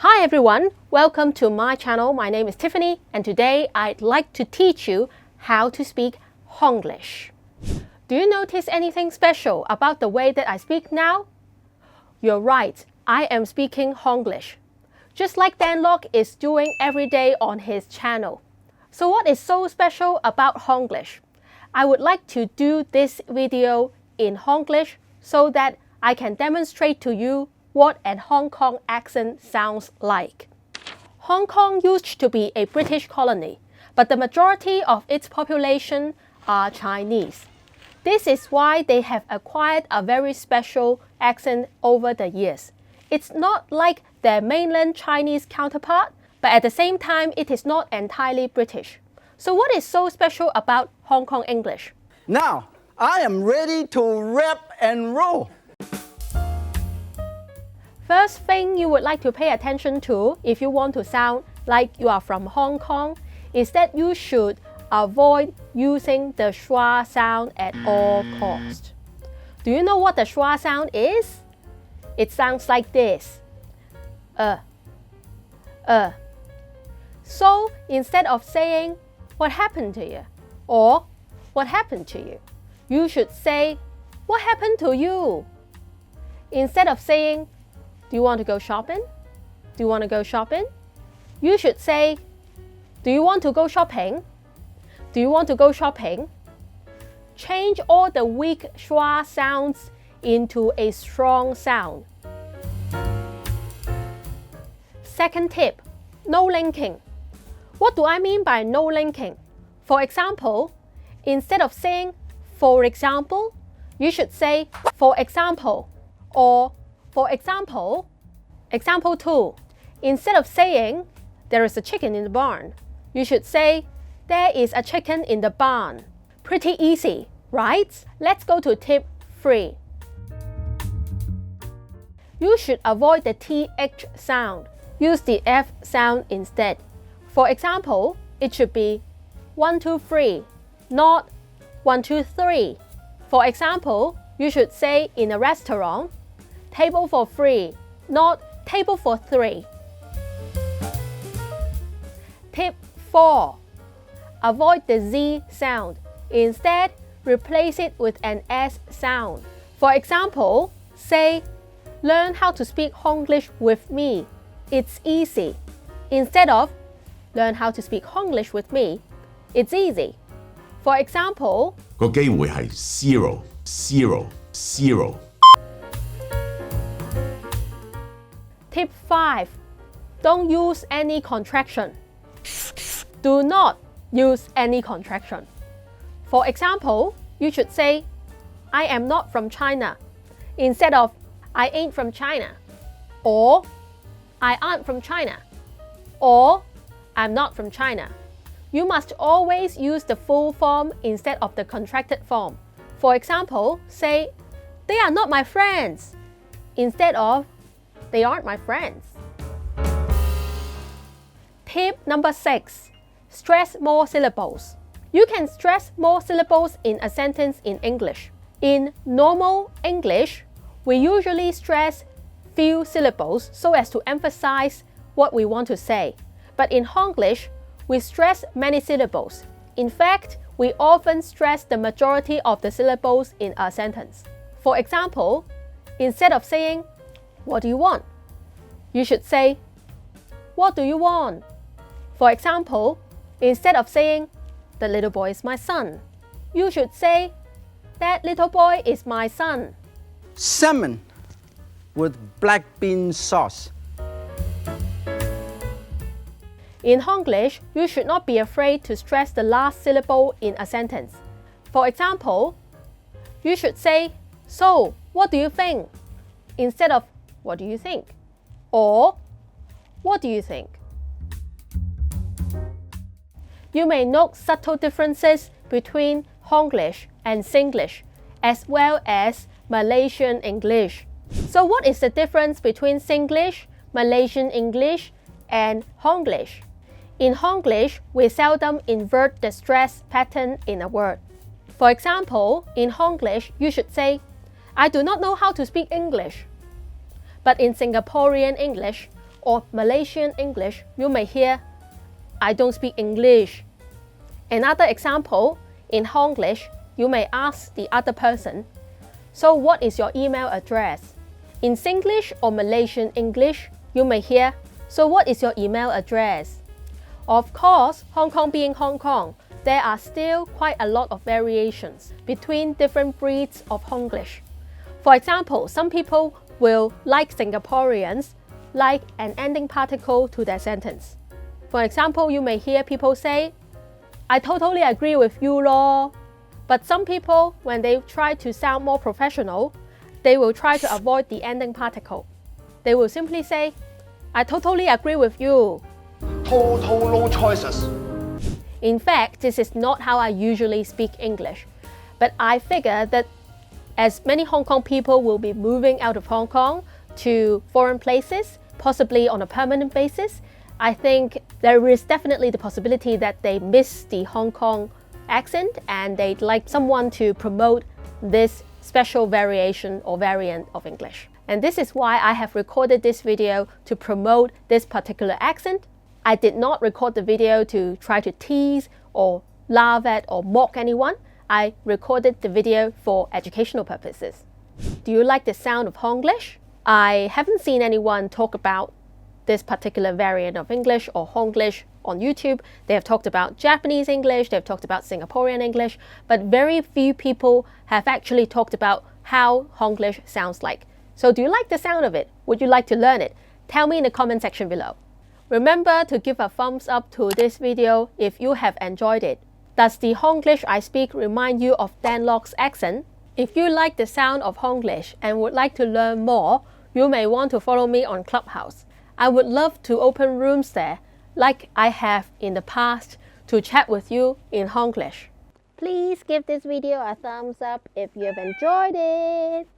Hi everyone, welcome to my channel. My name is Tiffany and today I'd like to teach you how to speak Honglish. Do you notice anything special about the way that I speak now? You're right, I am speaking Honglish, just like Dan Lok is doing every day on his channel. So what is so special about Honglish? I would like to do this video in Honglish so that I can demonstrate to you what a Hong Kong accent sounds like. Hong Kong used to be a British colony, but the majority of its population are Chinese. This is why they have acquired a very special accent over the years. It's not like their mainland Chinese counterpart, but at the same time, it is not entirely British. So what is so special about Hong Kong English? Now, I am ready to rap and roll. First thing you would like to pay attention to if you want to sound like you are from Hong Kong is that you should avoid using the schwa sound at all costs. Do you know what the schwa sound is? It sounds like this. So instead of saying, "What happened to you?" or "What happened to you?" you should say, "What happened to you?" Instead of saying, "Do you want to go shopping?" "Do you want to go shopping?" you should say, "Do you want to go shopping?" "Do you want to go shopping?" Change all the weak schwa sounds into a strong sound. Second tip, no linking. What do I mean by no linking? For example, instead of saying "for example," you should say "for example" or "for example." Example 2. Instead of saying "there is a chicken in the barn," you should say "there is a chicken in the barn." Pretty easy, right? Let's go to tip 3. You should avoid the TH sound. Use the F sound instead. For example, it should be 1, 2, 3, not 1, 2, 3. For example, you should say in a restaurant, "Table for 3, not table for 3. Tip 4. Avoid the Z sound. Instead, replace it with an S sound. For example, say, "Learn how to speak Honglish with me. It's easy." Instead of "Learn how to speak Honglish with me. It's easy." For example, 個機會係 zero, zero, zero. Tip 5. Don't use any contraction. Do not use any contraction. For example, you should say, "I am not from China," instead of "I ain't from China," or "I aren't from China," or "I'm not from China." You must always use the full form instead of the contracted form. For example, say, "They are not my friends," instead of "They aren't my friends." Tip number 6. Stress more syllables. You can stress more syllables in a sentence in English. In normal English, we usually stress few syllables so as to emphasize what we want to say. But in Honglish, we stress many syllables. In fact, we often stress the majority of the syllables in a sentence. For example, instead of saying, "What do you want?" you should say, "What do you want?" For example, instead of saying, "The little boy is my son," you should say, "That little boy is my son." Salmon with black bean sauce. In Honglish, you should not be afraid to stress the last syllable in a sentence. For example, you should say, "So, what do you think?" instead of "What do you think?" or "What do you think?" You may note subtle differences between Honglish and Singlish, as well as Malaysian English. So what is the difference between Singlish, Malaysian English, and Honglish? In Honglish, we seldom invert the stress pattern in a word. For example, in Honglish, you should say, "I do not know how to speak English." But in Singaporean English, or Malaysian English, you may hear, I don't speak English. Another example, in Honglish, you may ask the other person, so what is your email address? In Singlish or Malaysian English, you may hear, so what is your email address? Of course, Hong Kong being Hong Kong, there are still quite a lot of variations between different breeds of Honglish. For example, some people will, like Singaporeans, like an ending particle to their sentence. For example, you may hear people say, I totally agree with you lor. But some people, when they try to sound more professional, they will try to avoid the ending particle. They will simply say, I totally agree with you. Total no choices. In fact, this is not how I usually speak English. But I figure that as many Hong Kong people will be moving out of Hong Kong to foreign places, possibly on a permanent basis, I think there is definitely the possibility that they miss the Hong Kong accent and they'd like someone to promote this special variation or variant of English. And this is why I have recorded this video to promote this particular accent. I did not record the video to try to tease or laugh at or mock anyone. I recorded the video for educational purposes. Do you like the sound of Honglish? I haven't seen anyone talk about this particular variant of English or Honglish on YouTube. They have talked about Japanese English, they've talked about Singaporean English, but very few people have actually talked about how Honglish sounds like. So do you like the sound of it? Would you like to learn it? Tell me in the comment section below. Remember to give a thumbs up to this video if you have enjoyed it. Does the Honglish I speak remind you of Dan Lok's accent? If you like the sound of Honglish and would like to learn more, you may want to follow me on Clubhouse. I would love to open rooms there, like I have in the past, to chat with you in Honglish. Please give this video a thumbs up if you have enjoyed it.